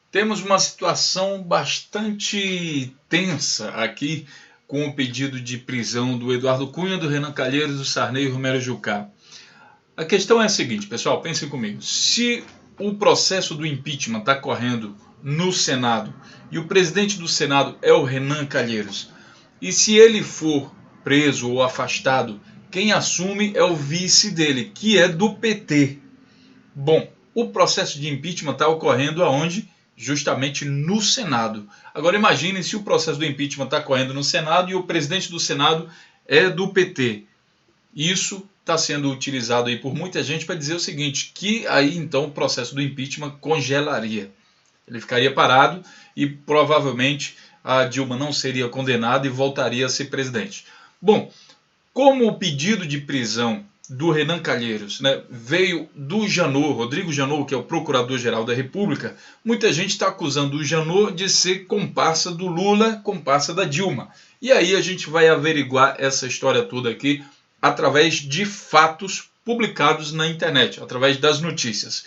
Temos uma situação bastante tensa aqui com o pedido de prisão do Eduardo Cunha, do Renan Calheiros, do Sarney e Romero Jucá. A questão é a seguinte, pessoal, pensem comigo. Se o processo do impeachment está correndo no Senado e o presidente do Senado é o Renan Calheiros, e se ele for preso ou afastado, quem assume é o vice dele, que é do PT. Bom, o processo de impeachment está ocorrendo aonde? Justamente no Senado. Agora imagine se o processo do impeachment está ocorrendo no Senado e o presidente do Senado é do PT. Isso está sendo utilizado aí por muita gente para dizer o seguinte, que aí então o processo do impeachment congelaria. Ele ficaria parado e provavelmente a Dilma não seria condenada e voltaria a ser presidente. Bom, como o pedido de prisão do Renan Calheiros, veio do Janot, Rodrigo Janot, que é o Procurador-Geral da República, muita gente está acusando o Janot de ser comparsa do Lula, comparsa da Dilma. E aí a gente vai averiguar essa história toda aqui através de fatos publicados na internet, através das notícias.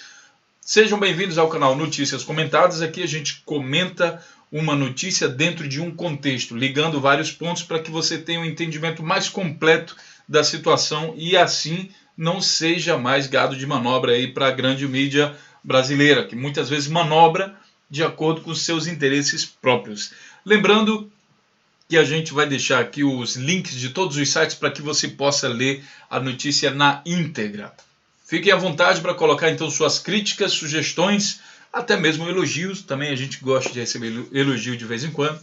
Sejam bem-vindos ao canal Notícias Comentadas. Aqui a gente comenta uma notícia dentro de um contexto, ligando vários pontos para que você tenha um entendimento mais completo da situação e assim não seja mais gado de manobra aí para a grande mídia brasileira, que muitas vezes manobra de acordo com os seus interesses próprios. Lembrando que a gente vai deixar aqui os links de todos os sites para que você possa ler a notícia na íntegra. Fiquem à vontade para colocar então suas críticas, sugestões, até mesmo elogios. Também a gente gosta de receber elogio de vez em quando.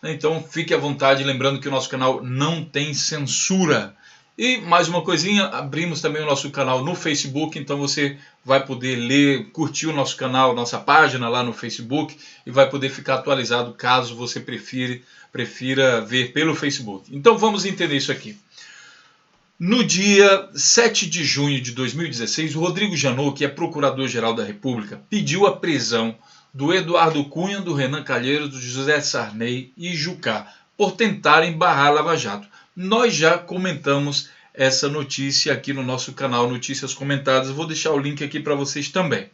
Então fique à vontade, lembrando que o nosso canal não tem censura. E mais uma coisinha, abrimos também o nosso canal no Facebook, então você vai poder ler, curtir o nosso canal, nossa página lá no Facebook e vai poder ficar atualizado caso você prefira ver pelo Facebook. Então vamos entender isso aqui. No dia 7 de junho de 2016, o Rodrigo Janot, que é Procurador-Geral da República, pediu a prisão do Eduardo Cunha, do Renan Calheiros, do José Sarney e Jucá, por tentarem barrar a Lava Jato. Nós já comentamos essa notícia aqui no nosso canal Notícias Comentadas. Vou deixar o link aqui para vocês também.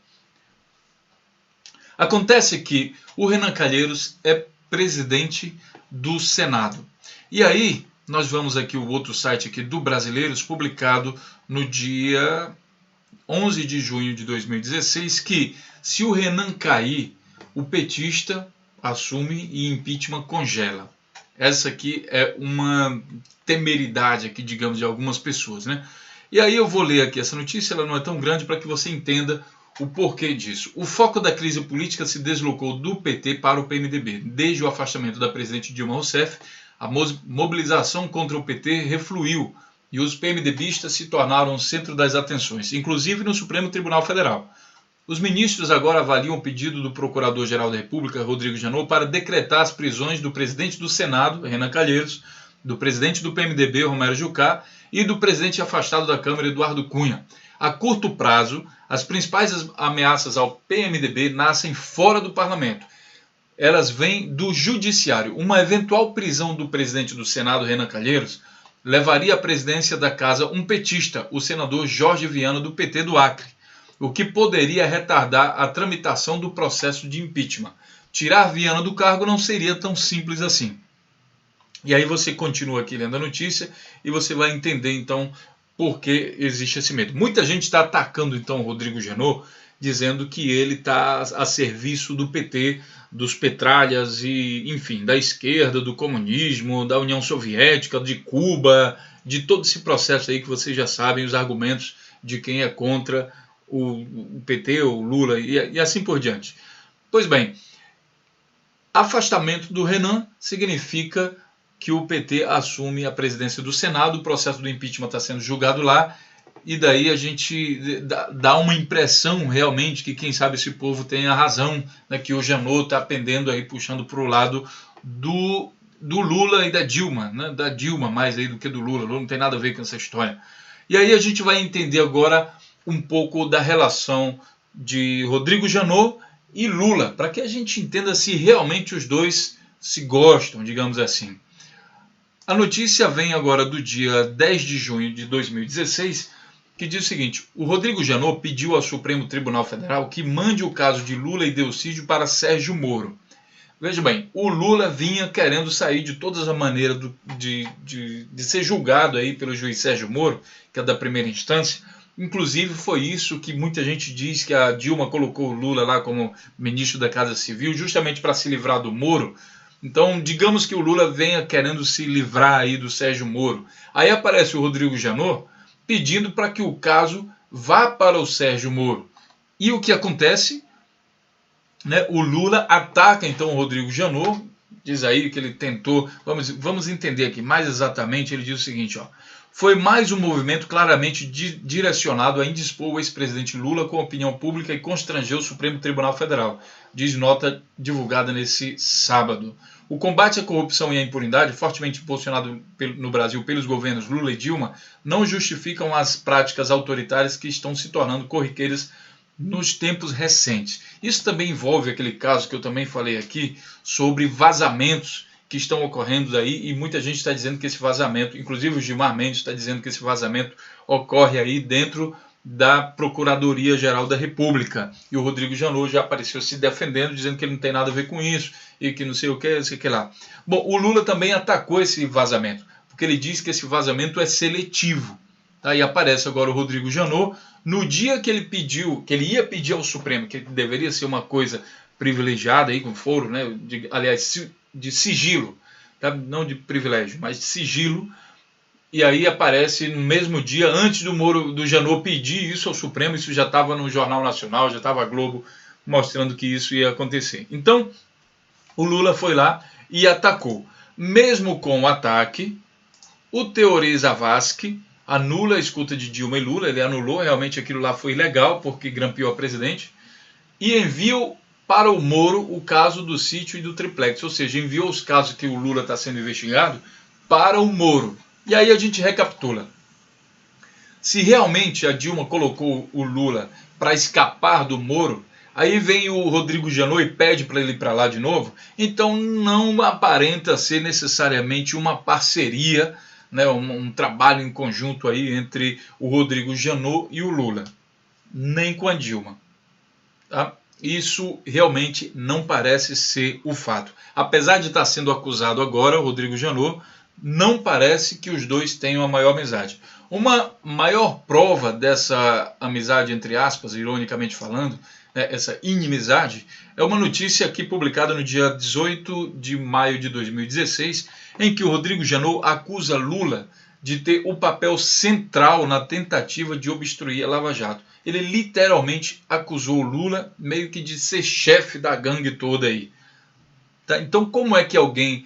Acontece que o Renan Calheiros é presidente do Senado. E aí, nós vamos aqui o outro site aqui do Brasileiros, publicado no dia 11 de junho de 2016, que se o Renan cair, o petista assume e impeachment congela. Essa aqui é uma temeridade aqui, digamos, de algumas pessoas, né? E aí eu vou ler aqui essa notícia, ela não é tão grande para que você entenda o porquê disso. O foco da crise política se deslocou do PT para o PMDB. Desde o afastamento da presidente Dilma Rousseff, a mobilização contra o PT refluiu e os PMDBistas se tornaram o centro das atenções, inclusive no Supremo Tribunal Federal. Os ministros agora avaliam o pedido do Procurador-Geral da República, Rodrigo Janot, para decretar as prisões do presidente do Senado, Renan Calheiros, do presidente do PMDB, Romero Jucá, e do presidente afastado da Câmara, Eduardo Cunha. A curto prazo, as principais ameaças ao PMDB nascem fora do parlamento. Elas vêm do judiciário. Uma eventual prisão do presidente do Senado, Renan Calheiros, levaria à presidência da casa um petista, o senador Jorge Viana, do PT do Acre, o que poderia retardar a tramitação do processo de impeachment. Tirar Viana do cargo não seria tão simples assim. E aí você continua aqui lendo a notícia e você vai entender então por que existe esse medo. Muita gente está atacando então o Rodrigo Janot, dizendo que ele está a serviço do PT, dos petralhas e, enfim, da esquerda, do comunismo, da União Soviética, de Cuba, de todo esse processo aí que vocês já sabem, os argumentos de quem é contra o PT, o Lula e assim por diante. Pois bem, afastamento do Renan significa que o PT assume a presidência do Senado, o processo do impeachment está sendo julgado lá, e daí a gente dá uma impressão realmente que quem sabe esse povo tem a razão, né, que o Janot está pendendo aí, puxando para o lado do Lula e da Dilma, né, da Dilma mais aí do que do Lula. Lula não tem nada a ver com essa história. E aí a gente vai entender agora um pouco da relação de Rodrigo Janot e Lula, para que a gente entenda se realmente os dois se gostam, digamos assim. A notícia vem agora do dia 10 de junho de 2016, que diz o seguinte: o Rodrigo Janot pediu ao Supremo Tribunal Federal que mande o caso de Lula e Delcídio para Sérgio Moro. Veja bem, o Lula vinha querendo sair de todas as maneiras de ser julgado aí pelo juiz Sérgio Moro, que é da primeira instância. Inclusive foi isso que muita gente diz que a Dilma colocou o Lula lá como ministro da Casa Civil, justamente para se livrar do Moro. Então, digamos que o Lula venha querendo se livrar aí do Sérgio Moro. Aí aparece o Rodrigo Janot pedindo para que o caso vá para o Sérgio Moro. E o que acontece? Né, o Lula ataca então o Rodrigo Janot, diz aí que ele tentou, vamos entender aqui mais exatamente, ele diz o seguinte, ó: foi mais um movimento claramente direcionado a indispor o ex-presidente Lula com a opinião pública e constranger o Supremo Tribunal Federal, diz nota divulgada nesse sábado. O combate à corrupção e à impunidade, fortemente impulsionado no Brasil pelos governos Lula e Dilma, não justificam as práticas autoritárias que estão se tornando corriqueiras nos tempos recentes. Isso também envolve aquele caso que eu também falei aqui sobre vazamentos que estão ocorrendo aí, e muita gente está dizendo que esse vazamento, inclusive o Gilmar Mendes está dizendo que esse vazamento ocorre aí dentro da Procuradoria-Geral da República. E o Rodrigo Janot já apareceu se defendendo, dizendo que ele não tem nada a ver com isso, e que não sei o que, não sei o que lá. Bom, o Lula também atacou esse vazamento, porque ele diz que esse vazamento é seletivo. Aí aparece agora o Rodrigo Janot, no dia que ele pediu, que ele ia pedir ao Supremo, que deveria ser uma coisa privilegiada, aí com foro, né, aliás, de sigilo, tá? Não de privilégio, mas de sigilo, e aí aparece no mesmo dia, antes do Janot pedir isso ao Supremo, isso já estava no Jornal Nacional, já estava a Globo mostrando que isso ia acontecer. Então, o Lula foi lá e atacou. Mesmo com o ataque, o Teori Zavascki anula a escuta de Dilma e Lula, ele anulou, realmente aquilo lá foi ilegal, porque grampeou a presidente, e enviou para o Moro o caso do sítio e do triplex, ou seja, enviou os casos que o Lula está sendo investigado para o Moro. E aí a gente recapitula. Se realmente a Dilma colocou o Lula para escapar do Moro, aí vem o Rodrigo Janot e pede para ele ir para lá de novo, então não aparenta ser necessariamente uma parceria, né, um trabalho em conjunto aí entre o Rodrigo Janot e o Lula, nem com a Dilma. Tá? Isso realmente não parece ser o fato. Apesar de estar sendo acusado agora, o Rodrigo Janot, não parece que os dois tenham a maior amizade. Uma maior prova dessa amizade, entre aspas, ironicamente falando, né, essa inimizade, é uma notícia aqui publicada no dia 18 de maio de 2016, em que o Rodrigo Janot acusa Lula de ter o papel central na tentativa de obstruir a Lava Jato. Ele literalmente acusou o Lula meio que de ser chefe da gangue toda aí. Tá? Então, como é que alguém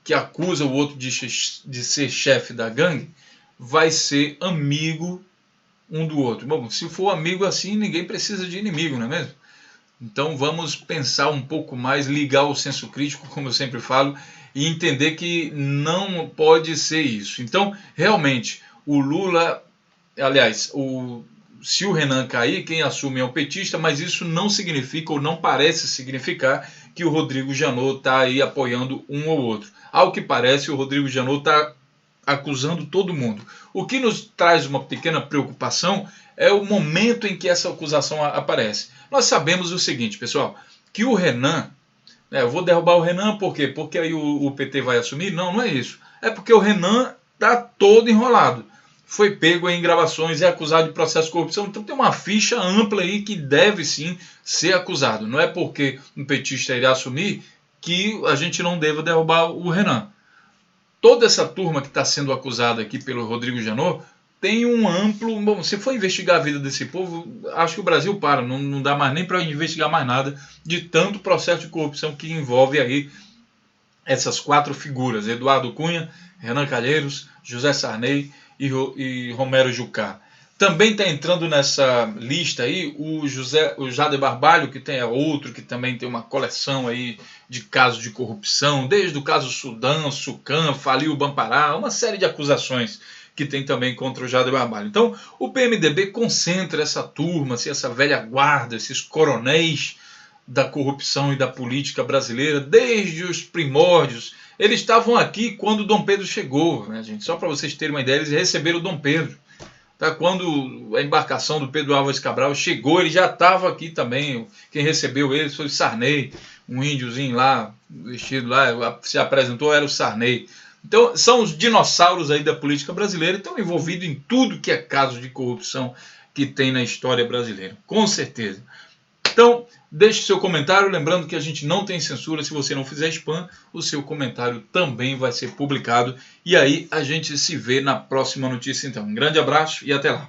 que acusa o outro de ser chefe da gangue vai ser amigo um do outro? Bom, se for amigo assim, ninguém precisa de inimigo, não é mesmo? Então vamos pensar um pouco mais, ligar o senso crítico, como eu sempre falo, e entender que não pode ser isso. Então, realmente, o Lula, aliás, se o Renan cair, quem assume é o petista, mas isso não significa, ou não parece significar, que o Rodrigo Janot está aí apoiando um ou outro. Ao que parece, o Rodrigo Janot está acusando todo mundo. O que nos traz uma pequena preocupação é o momento em que essa acusação aparece. Nós sabemos o seguinte, pessoal, que o Renan, eu vou derrubar o Renan por quê? Porque aí o PT vai assumir? Não, não é isso. É porque o Renan está todo enrolado. Foi pego em gravações, é acusado de processo de corrupção, então tem uma ficha ampla aí que deve sim ser acusado. Não é porque um petista irá assumir que a gente não deva derrubar o Renan. Toda essa turma que está sendo acusada aqui pelo Rodrigo Janot tem um amplo... Bom, se for investigar a vida desse povo, acho que o Brasil para, não dá mais nem para investigar mais nada de tanto processo de corrupção que envolve aí essas quatro figuras, Eduardo Cunha, Renan Calheiros, José Sarney e Romero Jucá. Também está entrando nessa lista aí o Jader Barbalho, que é outro que também tem uma coleção aí de casos de corrupção, desde o caso Sudão, Sucam, Faliu Bampará, uma série de acusações que tem também contra o Jader Barbalho. Então, o PMDB concentra essa turma, assim, essa velha guarda, esses coronéis da corrupção e da política brasileira, desde os primórdios. Eles estavam aqui quando Dom Pedro chegou, né, gente? Só para vocês terem uma ideia, eles receberam Dom Pedro. Tá? Quando a embarcação do Pedro Álvares Cabral chegou, ele já estava aqui também. Quem recebeu ele foi o Sarney, um índiozinho lá, vestido lá, se apresentou, era o Sarney. Então, são os dinossauros aí da política brasileira, estão envolvidos em tudo que é caso de corrupção que tem na história brasileira, com certeza. Então, deixe seu comentário, lembrando que a gente não tem censura. Se você não fizer spam, o seu comentário também vai ser publicado. E aí a gente se vê na próxima notícia então. Um grande abraço e até lá.